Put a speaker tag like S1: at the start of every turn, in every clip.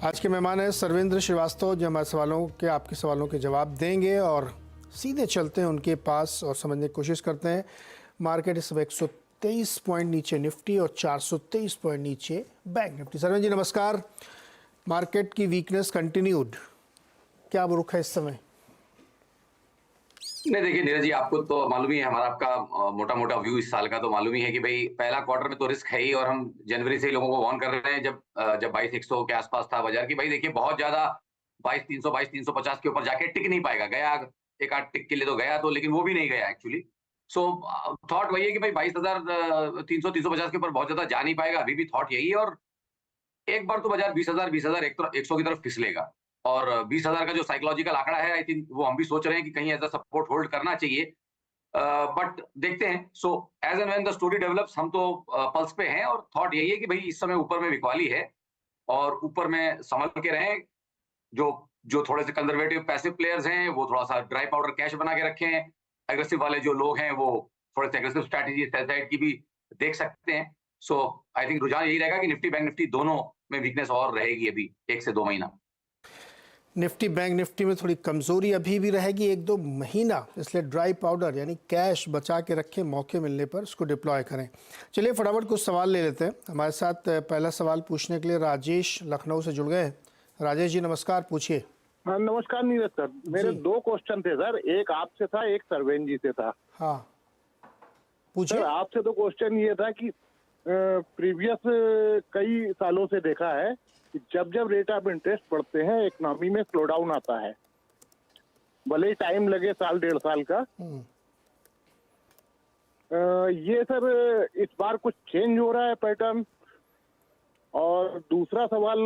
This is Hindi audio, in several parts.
S1: आज के मेहमान हैं सर्वेंद्र श्रीवास्तव, जो हमारे आपके सवालों के जवाब देंगे और सीधे चलते हैं उनके पास और समझने की कोशिश करते हैं। मार्केट इस समय 123 पॉइंट नीचे निफ्टी और 423 पॉइंट नीचे बैंक निफ्टी। सर्वेंद्र जी नमस्कार। मार्केट की वीकनेस कंटिन्यूड, क्या रुख है इस समय?
S2: नहीं, देखिए नीरज जी, आपको तो मालूम ही है, हमारा आपका मोटा मोटा व्यू इस साल का तो मालूम ही है कि भाई पहला क्वार्टर में तो रिस्क है ही, और हम जनवरी से ही लोगों को वार्न कर रहे हैं जब 22,100 के आसपास था बाजार की, भाई देखिए बहुत ज्यादा 22,300 22,350 के ऊपर जाके टिक नहीं पाएगा। गया एक आध टिक के लिए तो गया, तो लेकिन वो भी नहीं गया एक्चुअली। सो थॉट वही है कि भाई 22,300 350 के ऊपर बहुत ज्यादा जा नहीं पाएगा, अभी भी थॉट यही है। और एक बार तो बाजार 20,000 100 की तरफ फिसलेगा, और 20,000 का जो साइकोलॉजिकल आंकड़ा है, आई थिंक वो हम भी सोच रहे हैं कि कहीं ऐसा सपोर्ट होल्ड करना चाहिए। बट देखते हैं। So as and when the story develops, हम तो पल्स पे हैं, और थॉट यही है कि भाई इस समय ऊपर में बिकवाली है और ऊपर में संभल के रहें। जो जो थोड़े से कंजर्वेटिव पैसिव प्लेयर्स हैं वो थोड़ा सा ड्राई पाउडर कैश बना के रखें। एग्रेसिव वाले जो लोग हैं वो थोड़े से एग्रेसिव स्ट्रैटेजी सेल साइड की भी देख सकते हैं। सो आई थिंक रुझान यही रहेगा कि निफ्टी बैंक निफ्टी दोनों में वीकनेस और रहेगी अभी 1 से 2 महीना।
S1: निफ्टी बैंक निफ्टी में थोड़ी कमज़ोरी अभी भी रहेगी 1-2 महीना, इसलिए ड्राई पाउडर यानी कैश बचा के रखें, मौके मिलने पर उसको डिप्लॉय करें। चलिए फटाफट कुछ सवाल ले लेते हैं। हमारे साथ पहला सवाल पूछने के लिए राजेश लखनऊ से जुड़ गए हैं। राजेश जी नमस्कार, पूछिए।
S3: हाँ नमस्कार नीरज सर, मेरे 2 क्वेश्चन थे सर, एक आपसे था एक सरवेन जी से था।
S1: हाँ पूछिए।
S3: सर आपसे तो क्वेश्चन ये था कि प्रीवियस कई सालों से देखा है कि जब जब रेट ऑफ इंटरेस्ट बढ़ते हैं इकोनॉमी में स्लो डाउन आता है, भले ही टाइम लगे साल 1.5 साल का। ये सर इस बार कुछ चेंज हो रहा है पैटर्न? और दूसरा सवाल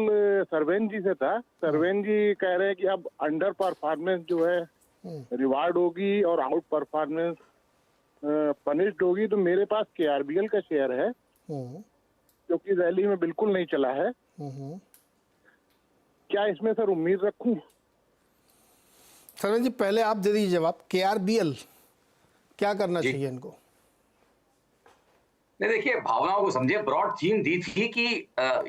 S3: सरवेन जी से था। सरवेन जी कह रहे हैं कि अब अंडर परफॉर्मेंस जो है रिवार्ड होगी और आउट परफॉर्मेंस पनिश्ड होगी। तो मेरे पास केआरबीएल का शेयर है जो कि रैली में बिल्कुल नहीं चला है, क्या इसमें सर उम्मीद रखूं?
S1: सरवन जी पहले आप दे दीजिए जवाब। केआरबीएल क्या करना चाहिए इनको?
S2: नहीं, देखिए भावनाओं को समझिए। ब्रॉड थीम दी थी कि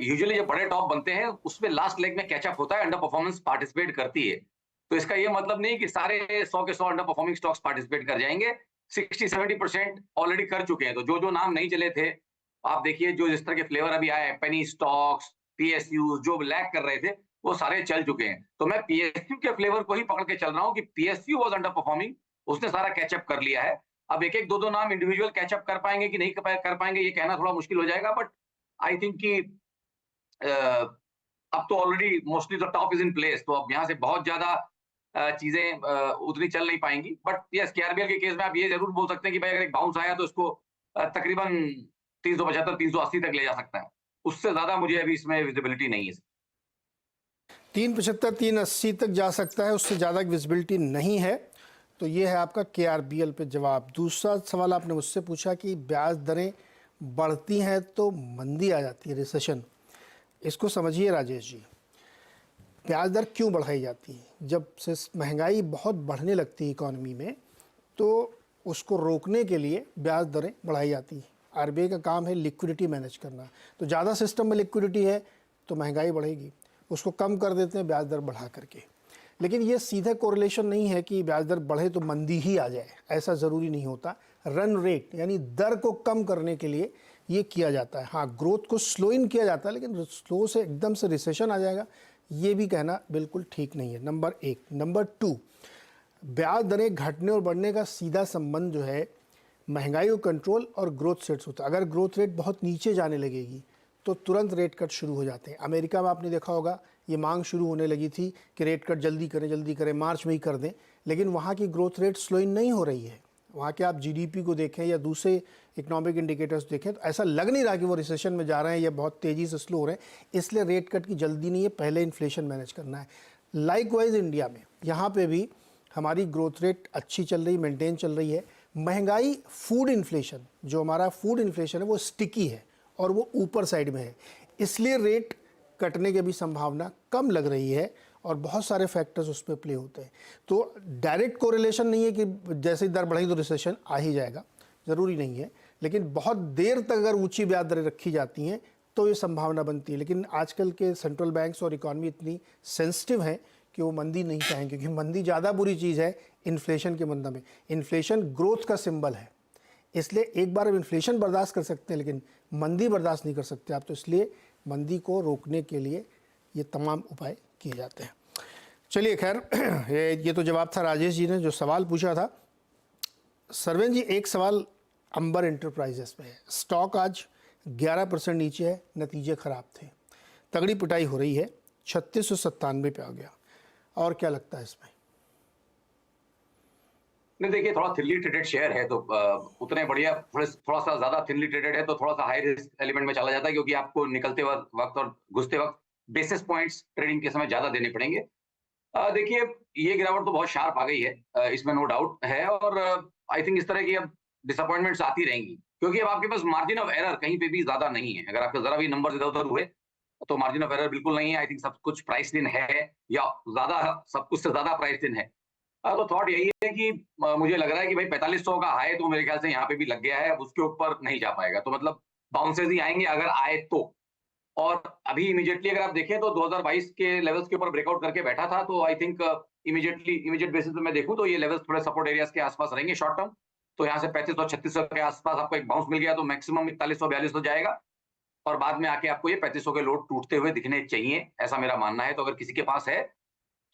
S2: यूजुअली जब बड़े टॉप बनते हैं उसमें लास्ट लेग में कैचअप होता है, अंडर परफॉर्मेंस पार्टिसिपेट करती है। तो इसका ये मतलब नहीं कि सारे 100 के 100 अंडर परफॉर्मिंग स्टॉक्स पार्टिसिपेट कर जाएंगे। 60-70% ऑलरेडी कर चुके हैं। तो जो जो नाम नहीं चले थे, आप देखिए जो जिस तरह के फ्लेवर अभी आए, पेनी स्टॉक्स, पीएसयू जो लैग कर रहे थे वो सारे चल चुके हैं। तो मैं पीएसयू के फ्लेवर को ही पकड़ के चल रहा हूँ कि पीएसयू वाज अंडर परफॉर्मिंग, उसने सारा कैचअप कर लिया है। अब एक एक दो नाम इंडिविजुअल कैचअप कर पाएंगे कि नहीं कर पाएंगे ये कहना थोड़ा मुश्किल हो जाएगा। बट आई थिंक कि अब तो already mostly the top is in place, तो अब यहाँ से बहुत ज्यादा चीजें उतनी चल नहीं पाएंगी। बट यस, केआरबीएल के केस में आप ये जरूर बोल सकते हैं कि भाई अगर एक बाउंस आया तो इसको तकरीबन 375 380 तक ले जा सकता है। उससे ज्यादा मुझे अभी इसमें विजिबिलिटी नहीं है।
S1: 375 380 तक जा सकता है, उससे ज़्यादा विजिबिलिटी नहीं है। तो ये है आपका केआरबीएल पे जवाब। दूसरा सवाल आपने मुझसे पूछा कि ब्याज दरें बढ़ती हैं तो मंदी आ जाती है, रिसेशन। इसको समझिए राजेश जी, ब्याज दर क्यों बढ़ाई जाती है? जब से महंगाई बहुत बढ़ने लगती है इकोनॉमी में, तो उसको रोकने के लिए ब्याज दरें बढ़ाई जाती है। आरबीआई का काम है लिक्विडिटी मैनेज करना। तो ज़्यादा सिस्टम में लिक्विडिटी है तो महंगाई बढ़ेगी, उसको कम कर देते हैं ब्याज दर बढ़ा करके। लेकिन ये सीधा कोरिलेशन नहीं है कि ब्याज दर बढ़े तो मंदी ही आ जाए, ऐसा ज़रूरी नहीं होता। रन रेट यानी दर को कम करने के लिए ये किया जाता है। हाँ, ग्रोथ को स्लो इन किया जाता है, लेकिन स्लो से एकदम से रिसेशन आ जाएगा ये भी कहना बिल्कुल ठीक नहीं है। नंबर 1। नंबर 2, ब्याज दरें घटने और बढ़ने का सीधा संबंध जो है महंगाई को कंट्रोल और ग्रोथ रेट होता है। अगर ग्रोथ रेट बहुत नीचे जाने लगेगी तो तुरंत रेट कट शुरू हो जाते हैं। अमेरिका में आपने देखा होगा ये मांग शुरू होने लगी थी कि रेट कट जल्दी करें, मार्च में ही कर दें। लेकिन वहाँ की ग्रोथ रेट स्लो इन नहीं हो रही है। वहाँ के आप जीडीपी को देखें या दूसरे इकोनॉमिक इंडिकेटर्स देखें तो ऐसा लग नहीं रहा कि वो रिसेशन में जा रहे हैं या बहुत तेज़ी से स्लो हो रहे हैं। इसलिए रेट कट की जल्दी नहीं है, पहले इन्फ्लेशन मैनेज करना है। लाइकवाइज इंडिया में यहाँ पे भी हमारी ग्रोथ रेट अच्छी चल रही, मेंटेन चल रही है। महंगाई, फूड इन्फ्लेशन, जो हमारा फूड इन्फ्लेशन है वो स्टिकी है और वो ऊपर साइड में है, इसलिए रेट कटने की भी संभावना कम लग रही है और बहुत सारे फैक्टर्स उस पर प्ले होते हैं। तो डायरेक्ट कोरिलेशन नहीं है कि जैसे ही दर बढ़ेगी तो रिसेशन आ ही जाएगा, ज़रूरी नहीं है। लेकिन बहुत देर तक अगर ऊंची ब्याज दरें रखी जाती हैं तो ये संभावना बनती है। लेकिन आजकल के सेंट्रल बैंक्स और इकॉनमी इतनी सेंसिटिव है कि वो मंदी नहीं चाहेंगे, क्योंकि मंदी ज़्यादा बुरी चीज़ है इन्फ्लेशन के मुद्दे में। इन्फ्लेशन ग्रोथ का सिंबल है, इसलिए एक बार अब इन्फ्लेशन बर्दाश्त कर सकते हैं लेकिन मंदी बर्दाश्त नहीं कर सकते आप, तो इसलिए मंदी को रोकने के लिए ये तमाम उपाय किए जाते हैं। चलिए खैर, ये तो जवाब था राजेश जी ने जो सवाल पूछा था। सरवेन जी, एक सवाल अंबर एंटरप्राइजेस में है। स्टॉक आज 11% नीचे है, नतीजे खराब थे, तगड़ी पिटाई हो रही है, 3697 पे आ गया, और क्या लगता है इसमें?
S2: नहीं देखिए, थोड़ा थिनली ट्रेडेड शेयर है तो उतने बढ़िया, थोड़ा सा ज्यादा थिनली ट्रेडेड है तो थोड़ा सा हाई रिस्क एलिमेंट में चला जाता है, क्योंकि आपको निकलते वक्त और घुसते वक्त बेसिस पॉइंट्स ट्रेडिंग के समय ज्यादा देने पड़ेंगे। देखिए, ये गिरावट तो बहुत शार्प आ गई है, इसमें नो डाउट है, और आई थिंक इस तरह की अब डिसअपॉइंटमेंट्स आती रहेंगी, क्योंकि अब आपके पास मार्जिन ऑफ एरर कहीं पे भी ज्यादा नहीं है। अगर आपके जरा भी नंबर इधर उधर हुए तो मार्जिन ऑफ एरर बिल्कुल नहीं है। आई थिंक सब कुछ प्राइस इन है, या ज्यादा, सब कुछ से ज्यादा प्राइस इन है। तो थॉट यही है कि मुझे लग रहा है कि भाई 4500 का हाई तो मेरे ख्याल से यहाँ पे भी लग गया है, अब उसके ऊपर नहीं जा पाएगा, तो मतलब बाउंसेस ही आएंगे अगर आए तो। और अभी इमीडिएटली अगर आप देखें तो 2022 के लेवल्स के ऊपर ब्रेकआउट करके बैठा था, तो आई थिंक इमीडिएट बेसिस पे मैं देखूं तो ये लेवल्स थोड़े सपोर्ट एरियाज के आसपास रहेंगे शॉर्ट टर्म। तो यहाँ से 3500 3600 के आसपास आपको एक बाउंस मिल गया तो मैक्सिमम 4100 4200 जाएगा, और बाद में आके आपको ये 3500 के लोड टूटते हुए दिखने चाहिए, ऐसा मेरा मानना है। तो अगर किसी के पास है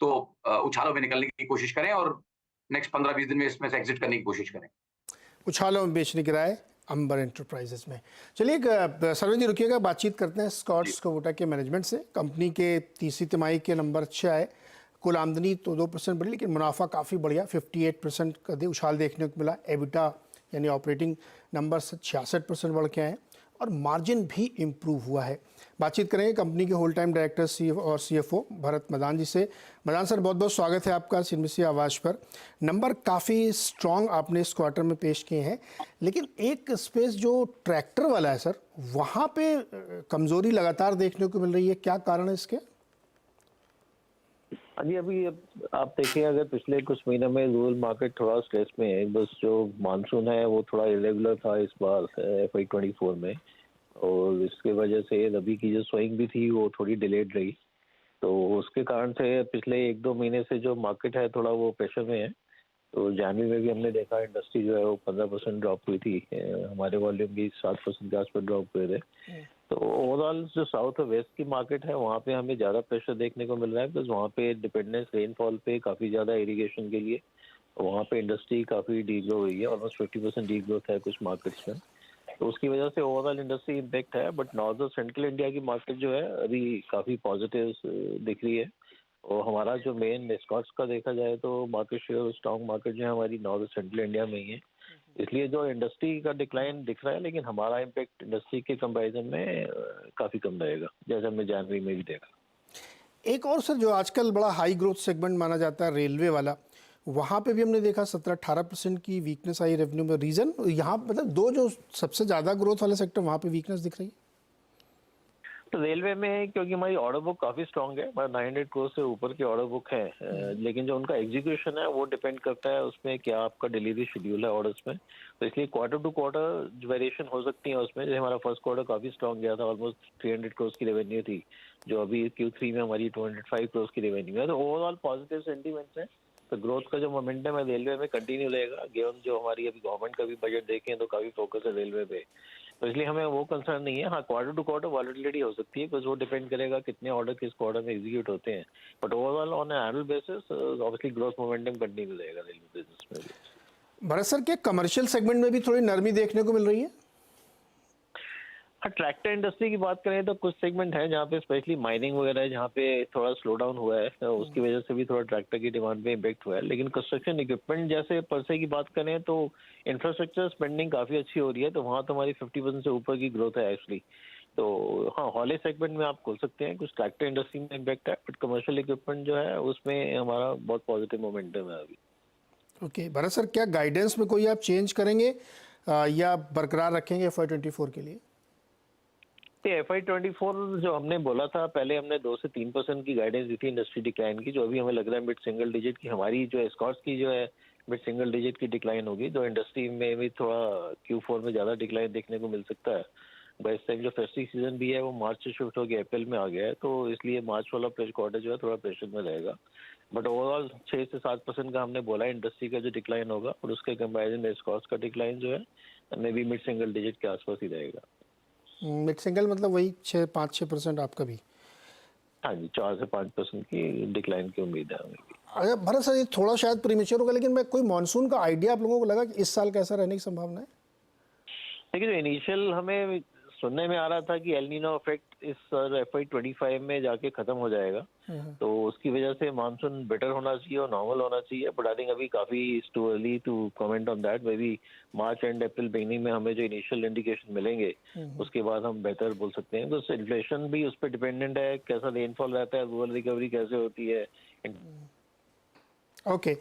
S2: तो उछालों में निकलने की कोशिश करें और नेक्स्ट 15-20 दिन में इसमें से एग्जिट करने की कोशिश करें।
S1: उछालों में बेचने की राय अंबर एंटरप्राइजेस में। चलिए सरवेन जी रुकिएगा, बातचीत करते हैं स्कॉट्स कोवोटा के मैनेजमेंट से। कंपनी के तीसरी तिमाही के नंबर अच्छे आए, कुल आमदनी तो 2% बढ़ी लेकिन मुनाफा काफ़ी बढ़िया, 58% का उछाल देखने को मिला। एबिटा यानी ऑपरेटिंग नंबर से 66% बढ़ के आए और मार्जिन भी इम्प्रूव हुआ है। बातचीत करेंगे कंपनी के होल टाइम डायरेक्टर और CFO भरत मदान जी से। मदान सर, बहुत बहुत स्वागत है आपका सिनमिसी आवाज़ पर। नंबर काफ़ी स्ट्रॉन्ग आपने इस क्वार्टर में पेश किए हैं, लेकिन एक स्पेस जो ट्रैक्टर वाला है सर, वहाँ पे कमज़ोरी लगातार देखने को मिल रही है, क्या कारण है इसके?
S4: अभी आप देखिए, अगर पिछले कुछ महीनों में रूरल मार्केट थोड़ा स्ट्रेस में है, बस जो मानसून है वो थोड़ा इरेगुलर था इस बार FY24 में, और इसके वजह से रबी की जो सोइंग भी थी वो थोड़ी डिलेड रही, तो उसके कारण से पिछले 1-2 महीने से जो मार्केट है थोड़ा वो प्रेशर में है। तो जनवरी में भी हमने देखा इंडस्ट्री जो है वो 15% ड्रॉप हुई थी, हमारे वॉल्यूम भी 7% के आसपास ड्रॉप हुए थे। तो ओवरऑल जो साउथ और वेस्ट की मार्केट है वहाँ पे हमें ज़्यादा प्रेशर देखने को मिल रहा है, बिकॉज वहाँ पे डिपेंडेंस रेनफॉल पे काफ़ी ज़्यादा इरिगेशन के लिए, वहाँ पे इंडस्ट्री काफ़ी डीग्रो हुई है, ऑलमोस्ट 50% डीग्रोथ है कुछ मार्केट्स में, तो उसकी वजह से ओवरऑल इंडस्ट्री इम्पैक्ट है। बट नॉर्थ और सेंट्रल इंडिया की मार्केट जो है अभी काफ़ी पॉजिटिव दिख रही है, और हमारा जो मेन स्कॉट्स का देखा जाए तो मार्केट शेयर स्ट्रॉन्ग मार्केट जो है हमारी नॉर्थ और सेंट्रल इंडिया में ही है, इसलिए जो इंडस्ट्री का डिक्लाइन दिख रहा है, लेकिन हमारा इम्पैक्ट इंडस्ट्री के कंपैरिजन में काफ़ी कम रहेगा, जैसे हमने जनवरी में भी देखा।
S1: एक और सर जो आजकल बड़ा हाई ग्रोथ सेगमेंट माना जाता है रेलवे वाला, वहाँ पे भी हमने देखा 17-18% की वीकनेस आई रेवेन्यू में। रीज़न यहाँ मतलब दो जो सबसे ज़्यादा ग्रोथ वाले सेक्टर वहाँ पे वीकनेस दिख रही है।
S4: तो रेलवे में क्योंकि हमारी ऑर्डर बुक काफ़ी स्ट्रांग है, हमारा 900 करोड़ से ऊपर की ऑर्डर बुक है, लेकिन जो उनका एग्जीक्यूशन है वो डिपेंड करता है उसमें क्या आपका डिलीवरी शेड्यूल है ऑर्डर्स में, तो इसलिए क्वार्टर टू क्वार्टर वेरिएशन हो सकती है उसमें। जैसे हमारा फर्स्ट क्वार्टर काफ़ी स्ट्रांग गया था, ऑलमोस्ट 300 करोड़ की रेवेन्यू थी, जो अभी Q3 में हमारी 205 करोड़ की रेवेन्यू है, तो ओवरऑल पॉजिटिव सेंटीमेंट्स है। तो ग्रोथ का जो मोमेंटम है रेलवे में कंटिन्यू रहेगा, गिवन जो हमारी अभी गवर्नमेंट का भी बजट देखें तो काफ़ी फोकस है रेलवे पे, तो इसलिए हमें वो कंसर्न नहीं है। हाँ, क्वार्टर टू क्वार्टर वॉलेटिलिटी हो सकती है, बिकॉज वो डिपेंड करेगा कितने ऑर्डर किस क्वार्टर में एग्जीक्यूट होते हैं, but overall on annual basis obviously growth momentum continue रहेगा रेलवे बिजनेस में भी।
S1: भरत सर, क्या कमर्शियल सेगमेंट में भी थोड़ी नरमी देखने को मिल रही है?
S4: हाँ, ट्रैक्टर इंडस्ट्री की बात करें तो कुछ सेगमेंट है जहाँ पे स्पेशली माइनिंग वगैरह है, जहाँ पे थोड़ा स्लो डाउन हुआ है, तो उसकी वजह से भी थोड़ा ट्रैक्टर की डिमांड पे इम्पैक्ट हुआ है। लेकिन कंस्ट्रक्शन इक्विपमेंट जैसे परसे की बात करें तो इंफ्रास्ट्रक्चर स्पेंडिंग काफ़ी अच्छी हो रही है, तो वहाँ तो हमारी 50% से ऊपर की ग्रोथ है एक्चुअली। तो हाँ, हॉले सेगमेंट में आप खोल सकते हैं, कुछ ट्रैक्टर इंडस्ट्री में इम्पैक्ट है, बट कमर्शियल इक्विपमेंट जो है उसमें हमारा बहुत पॉजिटिव मोमेंटम है अभी।
S1: ओके भरत सर, क्या गाइडेंस में कोई आप चेंज करेंगे या बरकरार रखेंगे FY24 के लिए?
S4: FY24 जो हमने बोला था, पहले हमने 2 से 3% की गाइडेंस दी थी इंडस्ट्री डिक्लाइन की, जो अभी हमें लग रहा है मिड सिंगल डिजिट की हमारी जो स्कॉट्स की जो है मिड सिंगल डिजिट की डिक्लाइन होगी, तो इंडस्ट्री में भी थोड़ा Q4 में ज़्यादा डिक्लाइन देखने को मिल सकता है। बस इस टाइम जो फेस्टिव सीजन भी है वो मार्च से शिफ्ट होकर अप्रैल में आ गया है, तो इसलिए मार्च वाला क्वार्टर जो है थोड़ा प्रेशर में रहेगा। बट ओवरऑल 6 से 7% का हमने बोला इंडस्ट्री का जो डिक्लाइन होगा, और उसके कंपैरिजन में स्कॉट्स का डिक्लाइन जो है may be mid single digit के आसपास ही रहेगा।
S1: मिड सिंगल मतलब वही 5-6% आपका भी?
S4: हाँ जी, 4 से 5% की डिक्लाइन की उम्मीद है हमें भी।
S1: अगर भरत सर, ये थोड़ा शायद प्रीमेच्योर होगा, लेकिन मैं कोई मानसून का आइडिया आप लोगों को लगा कि इस साल कैसा रहने की संभावना है?
S4: देखिए, जो इनिशियल हमें सुनने में आ रहा था कि एल नीनो इफेक्ट इस FY25 में जाके खत्म हो जाएगा, तो उसकी वजह से मानसून बेटर होना चाहिए और नॉर्मल होना चाहिए। बट आई थिंक अभी काफी too early to comment on that. Maybe March and April beginning में हमें जो इनिशियल इंडिकेशन मिलेंगे उसके बाद हम बेहतर बोल सकते हैं। तो इन्फ्लेशन भी उस पर डिपेंडेंट है, कैसा रेनफॉल रहता है, रूरल रिकवरी कैसे होती है।
S1: ओके,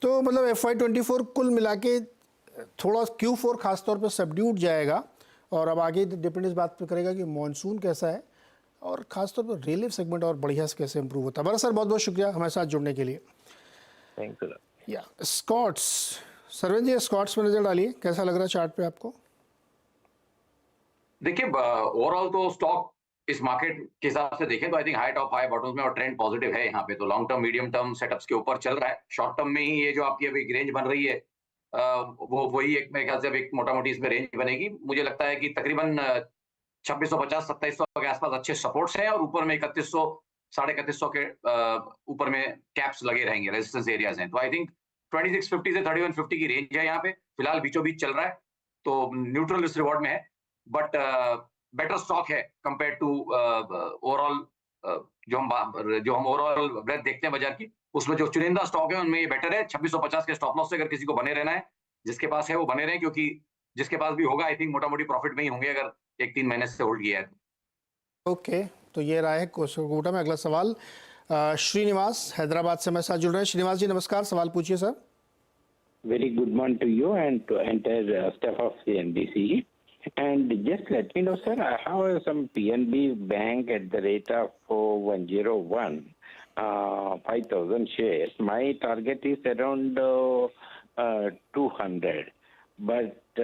S1: तो मतलब FY24 कुल मिला के थोड़ा Q4 खासतौर पर सबड्यूड जाएगा, और अब आगे डिपेंड इस बात पे करेगा कि मानसून कैसा है और खासतौर पर रिलीफ सेगमेंट और बढ़िया से कैसे इंप्रूव होता है। बड़ा सर, बहुत बहुत शुक्रिया हमारे साथ जुड़ने के लिए।
S4: Thanks a lot.
S1: या स्कॉट्स, सरवन जी स्कॉट्स में नजर डालिए, कैसा लग रहा है चार्ट पे आपको?
S2: देखिए, ओवरऑल तो स्टॉक इस मार्केट के हिसाब से देखें तो I think high top high bottoms में और ट्रेंड पॉजिटिव है यहाँ पे। तो long term medium term setups के ऊपर चल रहा है। शॉर्ट टर्म में ही ये जो आपकी अभी रेंज बन रही है, वो वही एक मेरे ख्याल से अब एक मोटा मोटी इसमें रेंज बनेगी। मुझे लगता है कि तकरीबन 2650-2700 के आसपास अच्छे सपोर्ट्स हैं, और ऊपर में 3100 3150 के ऊपर में कैप्स लगे रहेंगे, रेजिस्टेंस एरियाज हैं। तो आई थिंक 2650 से 3150 की रेंज है यहाँ पे, फिलहाल बीचों बीच चल रहा है, तो न्यूट्रल रिस्क रिवॉर्ड में है। बट बेटर स्टॉक है कंपेयर टू ओवरऑल जो हम ओवरऑल ब्रेथ देखते हैं बाजार की, उसमें जो चुनिंदा स्टॉक है उनमें ये बेटर है। 2650 के स्टॉप लॉस से अगर किसी को बने रहना है, जिसके पास है वो बने रहे, क्योंकि जिसके पास भी होगा आई थिंक मोटा मोटी प्रॉफिट में ही होंगे अगर 1-3 महीने से होल्ड किया है।
S1: ओके, तो ये रहा है कोटा में। अगला सवाल श्रीनिवास हैदराबाद से हमारे साथ जुड़ रहे हैं। श्रीनिवास जी नमस्कार, सवाल पूछिए sir.
S5: Very good morning to you and to entire staff of CNBC. And just let me know, sir, I have some PNB bank at the rate of 101, 5,000 shares. My target is around 200. But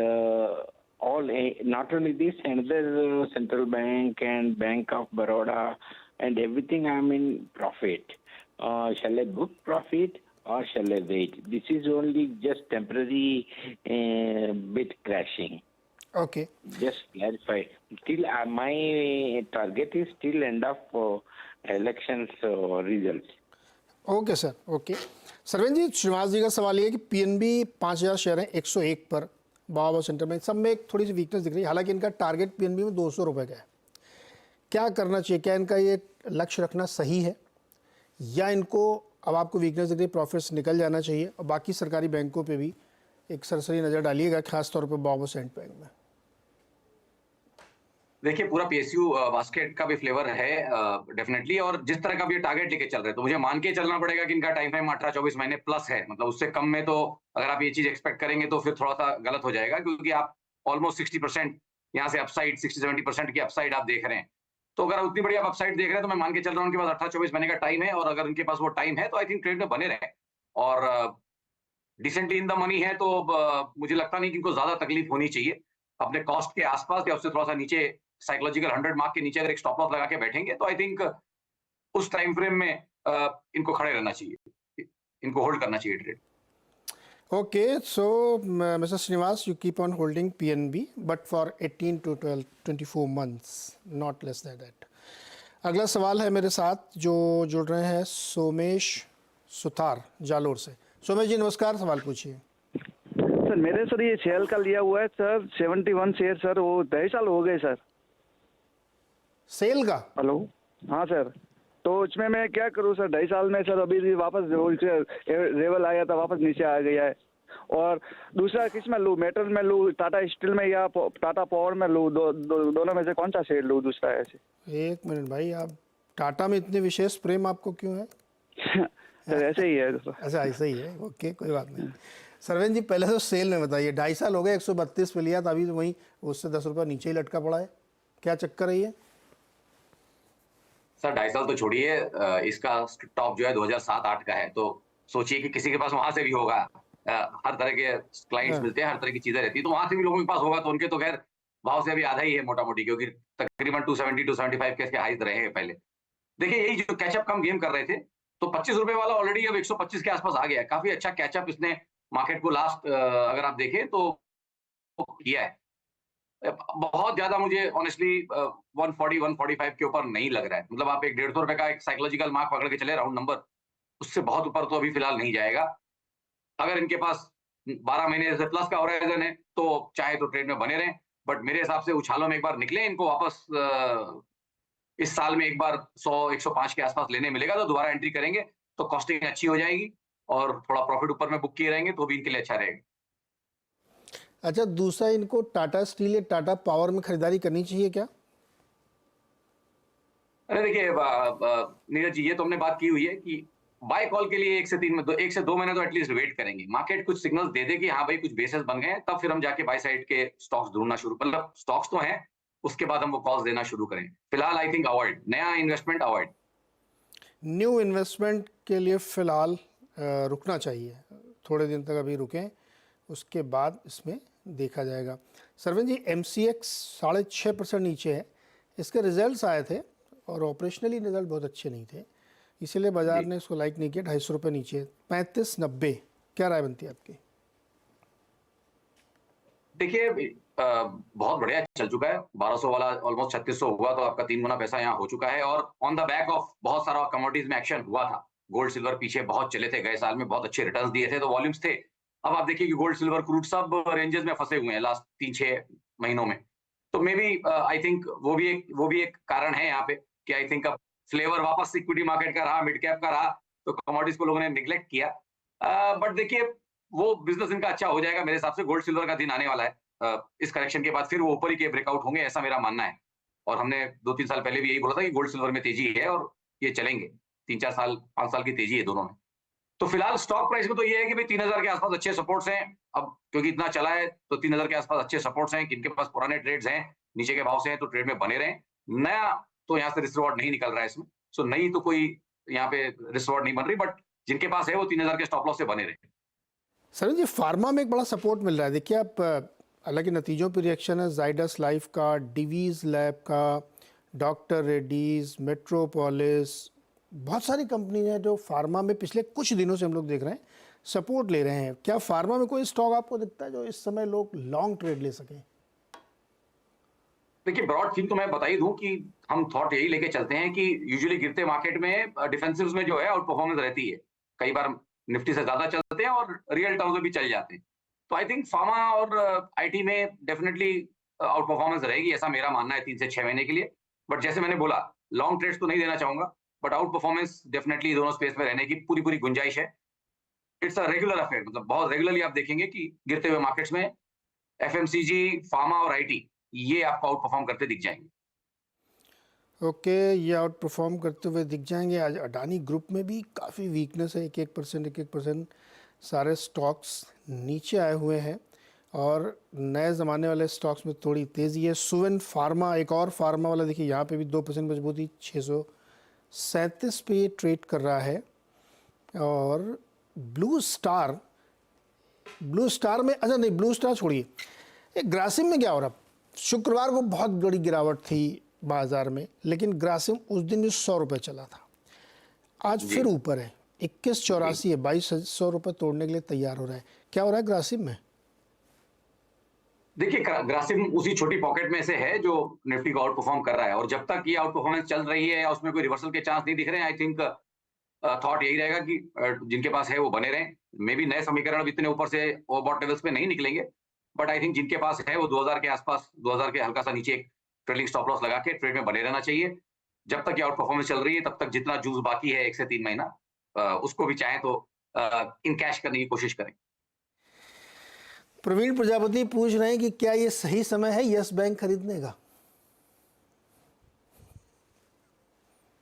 S5: not only this, another central bank and Bank of Baroda and everything I'm in profit. Shall I book profit or shall I wait? This is only just temporary bit crashing.
S1: Okay,
S5: Just clarify. Till my target is till end of elections results.
S1: Okay sir, okay. Sarwan ji, Srinivas ji का सवाल ये है कि PNB 5000 शेयर है 101 पर बाबा सेंटर में, सब में एक थोड़ी सी वीकनेस दिख रही है। हालांकि इनका टारगेट PNB में 200 रुपये का है। क्या करना चाहिए? क्या इनका ये लक्ष्य रखना सही है, या इनको अब आपको वीकनेस दिख रही है, प्रॉफिट्स निकल जाना चाहिए? और बाकी सरकारी बैंकों पे भी एक सरसरी नज़र डालिएगा, खासतौर पर बाबा सेंट बैंक में।
S2: देखिए, पूरा PSU बास्केट का भी फ्लेवर है डेफिनेटली, और जिस तरह का भी ये टारगेट लेके चल रहे हैं, तो मुझे मान के चलना पड़ेगा कि इनका टाइम फ्रेम 18-24 महीने प्लस है। मतलब उससे कम में तो अगर आप ये चीज एक्सपेक्ट करेंगे तो फिर थोड़ा सा गलत हो जाएगा, क्योंकि आप ऑलमोस्ट 60% यहाँ से अपसाइड, 60-70% की अपसाइड आप देख रहे हैं। तो अगर उतनी बड़ी आप अपसाइड देख रहे हैं, तो मैं मान के चल रहा हूँ उनके पास 18-24 महीने का टाइम है, और अगर उनके पास वो टाइम है तो आई थिंक ट्रेड में बने रहे और डिसेंटली इन द मनी है। तो मुझे लगता नहीं कि इनको ज्यादा तकलीफ होनी चाहिए। अपने कॉस्ट के आसपास या उससे थोड़ा सा नीचे, साइकोलॉजिकल 100 मार्क के नीचे अगर एक स्टॉप लॉस लगा के बैठेंगे तो आई थिंक उस टाइम फ्रेम में इनको खड़े रहना चाहिए, इनको होल्ड करना चाहिए trade.
S1: Okay, so mister Srinivas, you keep on holding PNB but for 18 to 24 months, not less than that. अगला सवाल है मेरे साथ जो जुड़ रहे हैं सोमेश सुथार जालोर से। सोमेश जी नमस्कार, सवाल पूछिए।
S6: सर मेरे सर ये शेयर का लिया हुआ है सर 71 शेयर सर, वो 2.5 साल हो गए सर।
S1: सेल का?
S6: हेलो, हाँ सर, तो उसमें मैं क्या करूँ सर? 2.5 साल में सर अभी वापस लेवल आया था, वापस नीचे आ गया है। और दूसरा किस में लूँ, मेटल में लूँ, टाटा स्टील में या टाटा पावर में लूँ? दोनों में से कौन सा शेयर लूँ दूसरा ऐसे?
S1: एक मिनट भाई, आप टाटा में इतने विशेष प्रेम आपको क्यों है?
S6: सर ऐसे ही है।
S1: अच्छा, ऐसा ही है, ओके, कोई बात नहीं। सरवेन जी, पहले तो सेल में बताइए, 2.5 साल हो गए, 132 पे लिया था, अभी तो वहीं उससे 10 रुपये नीचे ही लटका पड़ा है, क्या चक्कर है ये?
S2: सर 2.5 साल तो छोड़िए, इसका टॉप जो है 2007-8 का है, तो सोचिए कि किसी के पास वहां से भी होगा। हर तरह के क्लाइंट्स मिलते हैं, हर तरह की चीजें रहती है, तो वहां से भी लोगों के पास होगा, तो उनके तो खैर भाव से अभी आधा ही है मोटा मोटी, क्योंकि तकरीबन 270 275 के इसके हाईज रहे हैं पहले। देखिए यही जो कैचअप का हम गेम कर रहे थे, तो 25 रुपए वाला ऑलरेडी अब 125 के आसपास आ गया है। काफी अच्छा कैचअप इसने मार्केट को लास्ट अगर आप देखें तो किया है। बहुत ज्यादा मुझे ऑनेस्टली 140 145 के ऊपर नहीं लग रहा है। मतलब आप एक 150 रुपए का एक साइकोलॉजिकल मार्क पकड़ के चले राउंड नंबर, उससे बहुत ऊपर तो अभी फिलहाल नहीं जाएगा। अगर इनके पास 12 महीने से प्लस का होराइजन है तो चाहे तो ट्रेड में बने रहें, बट मेरे हिसाब से उछालों में एक बार निकले, इनको वापस इस साल में एक बार 100 105 के आसपास लेने मिलेगा तो दोबारा एंट्री करेंगे तो कॉस्टिंग अच्छी हो जाएगी और थोड़ा प्रॉफिट ऊपर में बुक किए रहेंगे तो भी इनके लिए अच्छा रहेगा।
S1: अच्छा, दूसरा इनको टाटा स्टील या टाटा पावर में खरीदारी करनी चाहिए क्या?
S2: अरे देखिए नीरज जी, ये तो हमने बात की हुई है कि बाय कॉल के लिए 1 से 2 महीने तो एटलीस्ट वेट करेंगे। मार्केट कुछ सिग्नल्स दे दे कि हाँ भाई कुछ बेसेस बन गए हैं, तब फिर हम जाके बाय साइड के स्टॉक्स ढूंढना शुरू, मतलब स्टॉक्स तो हैं, उसके बाद हम वो कॉल्स देना शुरू करें। फिलहाल आई थिंक अवॉइड, नया इन्वेस्टमेंट अवॉइड।
S1: न्यू इन्वेस्टमेंट के लिए फ़िलहाल रुकना चाहिए, थोड़े दिन तक अभी रुकें, उसके बाद इसमें देखा जाएगा। सरवन जी, MCX 6.5% नीचे है, इसके रिजल्ट्स आए थे और ऑपरेशनली रिजल्ट बहुत अच्छे नहीं थे, इसीलिए बाजार ने इसको लाइक नहीं किया। 250 रुपये नीचे, 35.90, क्या राय बनती है आपकी?
S2: देखिए बहुत बढ़िया चल चुका है, 1200 वाला ऑलमोस्ट 3600 हुआ तो आपका 3 गुना पैसा यहाँ हो चुका है, और ऑन द बैक ऑफ बहुत सारा कमोडिटीज में एक्शन हुआ था। गोल्ड सिल्वर पीछे बहुत चले थे, गए साल में बहुत अच्छे रिटर्न्स दिए थे तो वॉल्यूम्स थे। अब आप देखिए कि गोल्ड सिल्वर क्रूड सब रेंजेस में फंसे हुए हैं लास्ट 3-6 महीनों में, तो मे बी आई थिंक वो भी एक कारण है यहाँ पे कि आई थिंक अब फ्लेवर वापस इक्विटी मार्केट का रहा, मिड कैप का रहा, तो कमोडिटीज को लोगों ने निग्लेक्ट किया। बट देखिए वो बिजनेस इनका अच्छा हो जाएगा मेरे हिसाब से। गोल्ड सिल्वर का दिन आने वाला है, इस करेक्शन के बाद फिर वो ऊपर ही के ब्रेकआउट होंगे, ऐसा मेरा मानना है। और हमने 2-3 साल पहले भी यही बोला था कि गोल्ड सिल्वर में तेजी है और ये चलेंगे, 3-4 साल 5 साल की तेजी है दोनों में। तो फिलहाल स्टॉक प्राइस में तो ये है कि भाई 3000 के आसपास अच्छे सपोर्ट्स हैं। अब क्योंकि इतना चला है तो 3000 के आसपास अच्छे सपोर्ट्स हैं, किनके पास पुराने ट्रेड्स हैं नीचे के भाव से हैं तो ट्रेड में बने रहें। नया तो यहाँ से रिस्क रिवॉर्ड नहीं निकल रहा है इसमें, सो नई तो कोई यहाँ पे रिस्क रिवॉर्ड नहीं बन रही, बट जिनके पास है वो 3000 के स्टॉप लॉस से बने रहे।
S1: सरवन जी, फार्मा में एक बड़ा सपोर्ट मिल रहा है, देखिए आप, हालांकि नतीजों पर रिएक्शन है जाइडस लाइफ का, डिवीज़ लैब का, डॉक्टर रेड्डीज, मेट्रोपोलिस, बहुत सारी कंपनी हैं जो फार्मा में पिछले कुछ दिनों से हम लोग देख रहे हैं सपोर्ट ले रहे हैं। क्या फार्मा में कोई स्टॉक आपको दिखता है जो इस समय लोग लॉन्ग ट्रेड ले सकें?
S2: देखिए ब्रॉड थीम तो मैं बता ही दूं कि हम थॉट यही लेके चलते हैं कि यूजुअली गिरते मार्केट में डिफेंसिव्स में जो है आउट परफॉर्मेंस रहती है, कई बार निफ्टी से ज्यादा चलते हैं और रियल टर्म्स में भी चल जाते हैं। तो आई थिंक फार्मा और आईटी में डेफिनेटली आउट परफॉर्मेंस रहेगी, ऐसा मेरा मानना है 3 से 6 महीने के लिए। बट जैसे मैंने बोला, लॉन्ग ट्रेड्स तो नहीं देना चाहूंगा, बट आउट परफॉर्मेंस डेफिनेटली दोनों स्पेस में रहने की पूरी गुंजाइश है। इट्स अ रेगुलर अफेयर, मतलब बहुत रेगुलरली आप देखेंगे कि गिरते हुए मार्केट्स में एफएमसीजी, फार्मा और आईटी ये आपको आउट परफॉर्म करते दिख जाएंगे।
S1: ओके, ये आउट परफॉर्म करते हुए दिख जाएंगे। आज अडानी ग्रुप में भी काफ़ी वीकनेस है, 1% सारे स्टॉक्स नीचे आए हुए हैं और नए ज़माने वाले स्टॉक्स में थोड़ी तेज़ी है। सुवेन फार्मा, एक और फार्मा वाला, देखिए यहाँ पे भी 2% मजबूती, 637 पे ये ट्रेड कर रहा है। और ब्लू स्टार में, अच्छा नहीं, ब्लू स्टार छोड़िए, एक ग्रासिम में क्या हो रहा? शुक्रवार को बहुत बड़ी गिरावट थी बाजार में, लेकिन ग्रासिम उस दिन भी 100 रुपये चला था, आज फिर ऊपर है, 2184 है, 2200 रुपये तोड़ने के लिए तैयार हो रहा है। क्या हो रहा है ग्रासिम में?
S2: देखिए ग्रासिम उसी छोटी पॉकेट में से है जो निफ्टी को आउट परफॉर्म कर रहा है, और जब तक ये आउट परफॉर्मेंस चल रही है या उसमें कोई रिवर्सल के चांस नहीं दिख रहे हैं, आई थिंक थॉट यही रहेगा कि जिनके पास है वो बने रहें। मे बी नए समीकरण इतने ऊपर से ओवरबॉट लेवल्स पे नहीं निकलेंगे, बट आई थिंक जिनके पास है वो 2000 के आसपास, 2000 के हल्का सा नीचे एक ट्रेलिंग स्टॉप लॉस लगा के ट्रेड में बने रहना चाहिए। जब तक ये आउट परफॉर्मेंस चल रही है तब तक जितना जूस बाकी है 1 से 3 महीना, उसको भी चाहे तो इन कैश करने की कोशिश करें।
S1: प्रवीण प्रजापति पूछ रहे हैं कि क्या ये सही समय है यस बैंक खरीदने का?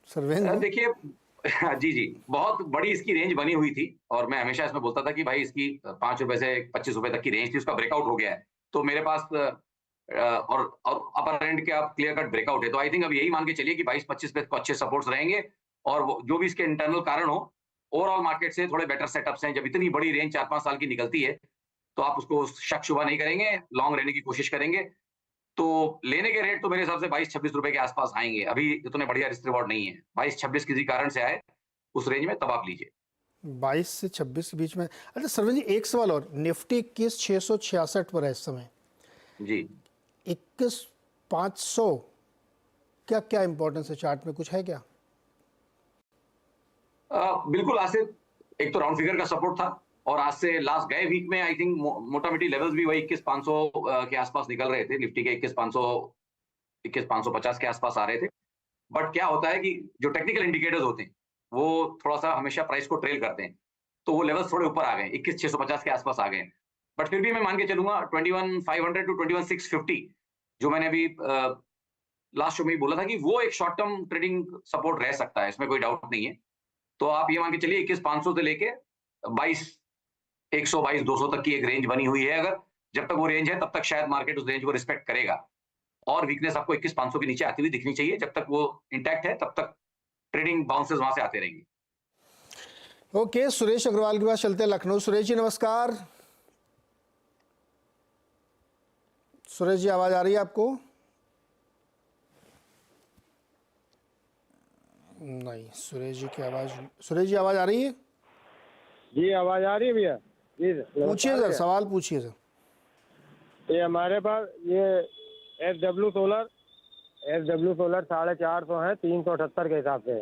S1: सर्वेन
S2: देखिए जी बहुत बड़ी इसकी रेंज बनी हुई थी और मैं हमेशा इसमें बोलता था कि भाई इसकी 5 रुपए से 25 रुपए तक की रेंज थी, उसका ब्रेकआउट हो गया है तो मेरे पास और अपर एंड के आप क्लियर कट ब्रेकआउट है, तो आई थिंक अब यही मान के चलिए कि 22-25 पे अच्छे सपोर्ट्स रहेंगे और जो भी इसके इंटरनल कारण हो, ओवरऑल मार्केट से थोड़े बेटर सेटअप्स हैं। जब इतनी बड़ी रेंज 4-5 साल की निकलती है तो आप उसको शक शुबा नहीं करेंगे, लॉन्ग रहने की कोशिश करेंगे। तो लेने के रेट तो मेरे हिसाब से 22-26 रुपए के आसपास आएंगे। अभी इतने बढ़िया रिस्क रिवॉर्ड नहीं है। 22-26 किसी कारण से आए उस रेंज में, तब आप लीजिए।
S1: 22 से 26 के बीच में। अच्छा सरवन जी, एक सवाल और, निफ्टी 21,666 पर है इस समय,
S2: जी
S1: 21,500, क्या क्या इंपॉर्टेंस है चार्ट में, कुछ है क्या?
S2: बिल्कुल, आज से एक तो राउंड फिगर का सपोर्ट था, और आज से लास्ट गए वीक में आई थिंक मोटा मोटी लेवल्स भी वही 21,500 के आसपास निकल रहे थे। निफ्टी के 21,500 21,550 के आसपास आ रहे थे। बट क्या होता है कि जो टेक्निकल इंडिकेटर्स होते हैं वो थोड़ा सा हमेशा प्राइस को ट्रेल करते हैं, तो वो लेवल्स थोड़े ऊपर आ गए, 21,650 के आसपास आ गए। बट फिर भी मैं मान के चलूंगा 21,500 टू 21,650, जो मैंने अभी लास्ट शो में ही बोला था कि वो एक शॉर्ट टर्म ट्रेडिंग सपोर्ट रह सकता है, इसमें कोई डाउट नहीं है। तो आप ये मान के चलिए 21,500 से लेके 22,100 22,200 तक की एक रेंज बनी हुई है। अगर जब तक वो रेंज है तब तक शायद मार्केट उस रेंज को रिस्पेक्ट करेगा, और वीकनेस आपको 21,500 के नीचे आती हुई दिखनी चाहिए। जब तक वो इंटैक्ट है तब तक ट्रेडिंग बाउंसेस वहां से आते रहेंगे।
S1: ओके, सुरेश अग्रवाल के पास चलते हैं लखनऊ। सुरेश जी नमस्कार। सुरेश जी आवाज आ रही है आपको? नहीं, सुरेश जी की आवाज, सुरेश जी आवाज आ रही है?
S7: जी आवाज आ रही है भैया जी।
S1: पूछिए सर, सवाल पूछिए सर।
S7: ये हमारे पास ये SW सोलर 450 है 378 के हिसाब से।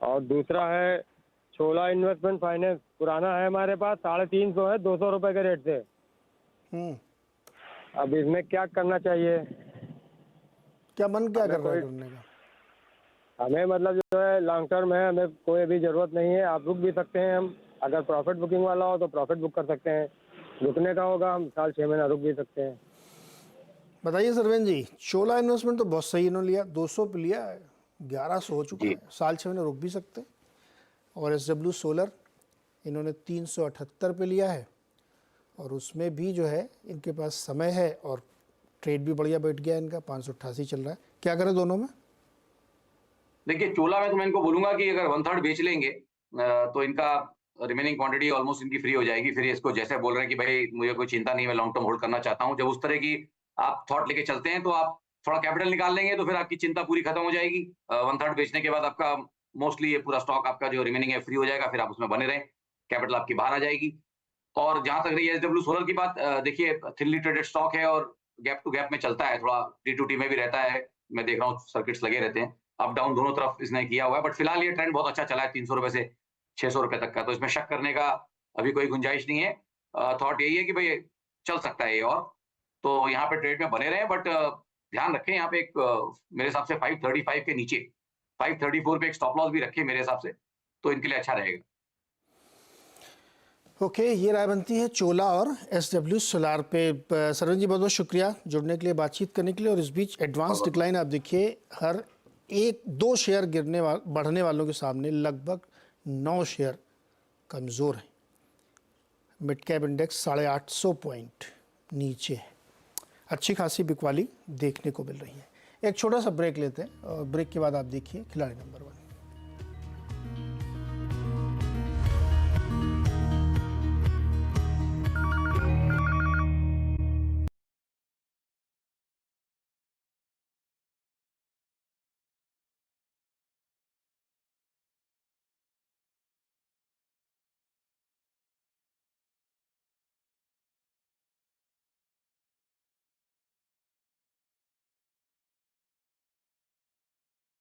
S7: और दूसरा है छोला इन्वेस्टमेंट फाइनेंस, पुराना है हमारे पास 350 है 200 रुपए के रेट से। अब इसमें क्या करना चाहिए?
S1: क्या मन क्या कर रहा है करने का?
S7: हमें मतलब जो है लॉन्ग टर्म है, हमें कोई अभी जरूरत नहीं है। आप रुक भी सकते हैं, हम अगर प्रॉफिट बुकिंग वाला हो तो प्रॉफिट बुक कर सकते हैं, रुकने का होगा हम साल 6 महीना रुक भी सकते हैं।
S1: बताइए सरवेन जी, चोला इन्वेस्टमेंट तो बहुत सही इन्होंने लिया, 200 पे लिया है, 1100 हो चुका है, साल 6 महीने रुक भी सकते हैं। और SW सोलर इन्होंने 378 पे लिया है, और उसमें भी जो है इनके पास समय है, और ट्रेड भी बढ़िया बैठ गया इनका, 588 चल रहा है। क्या करें दोनों में?
S2: देखिए चोला में तो मैं इनको बोलूंगा कि अगर 1/3 बेच लेंगे तो इनका रिमेनिंग क्वांटिटी ऑलमोस्ट इनकी फ्री हो जाएगी। फिर इसको जैसे बोल रहे हैं कि भाई मुझे कोई चिंता नहीं, मैं लॉन्ग टर्म होल्ड करना चाहता हूं, जब उस तरह की आप थॉट लेके चलते हैं तो आप थोड़ा कैपिटल निकाल लेंगे तो फिर आपकी चिंता पूरी खत्म हो जाएगी। 1/3 बेचने के बाद आपका मोस्टली ये पूरा स्टॉक आपका जो रिमेनिंग है फ्री हो जाएगा, फिर आप उसमें बने रहें, कैपिटल आपकी बाहर आ जाएगी। और जहां तक रही SW सोलर की बात, देखिए थिनली ट्रेडेड स्टॉक है और गैप टू गैप में चलता है, थोड़ा T2T में भी रहता है, मैं देख रहा हूँ सर्किट्स लगे रहते हैं, अप डाउन दोनों तरफ इसने किया हुआ है। बट फिलहाल ये ट्रेंड बहुत अच्छा चला है 300 रुपए से 600 रुपए तक का, तो इसमें शक करने का अभी कोई गुंजाइश नहीं है। थॉट यही है कि भाई चल सकता है ये, और तो यहाँ पे ट्रेड में बने रहे। बट ध्यान रखें यहाँ पे एक मेरे हिसाब से 535 के नीचे 534 पे एक स्टॉप लॉस भी रखें मेरे हिसाब से, तो इनके लिए अच्छा रहेगा।
S1: ओके, ये राय बनती है चोला और SW सोलार पे। सरवन जी बहुत बहुत शुक्रिया जुड़ने के लिए, बातचीत करने के लिए। और इस बीच एडवांस डिक्लाइन आप देखिए, हर 1-2 शेयर बढ़ने वालों के सामने लगभग 9 शेयर कमज़ोर हैं। मिड कैप इंडेक्स 850 पॉइंट नीचे है, अच्छी खासी बिकवाली देखने को मिल रही है। एक छोटा सा ब्रेक लेते हैं, और ब्रेक के बाद आप देखिए खिलाड़ी नंबर 1।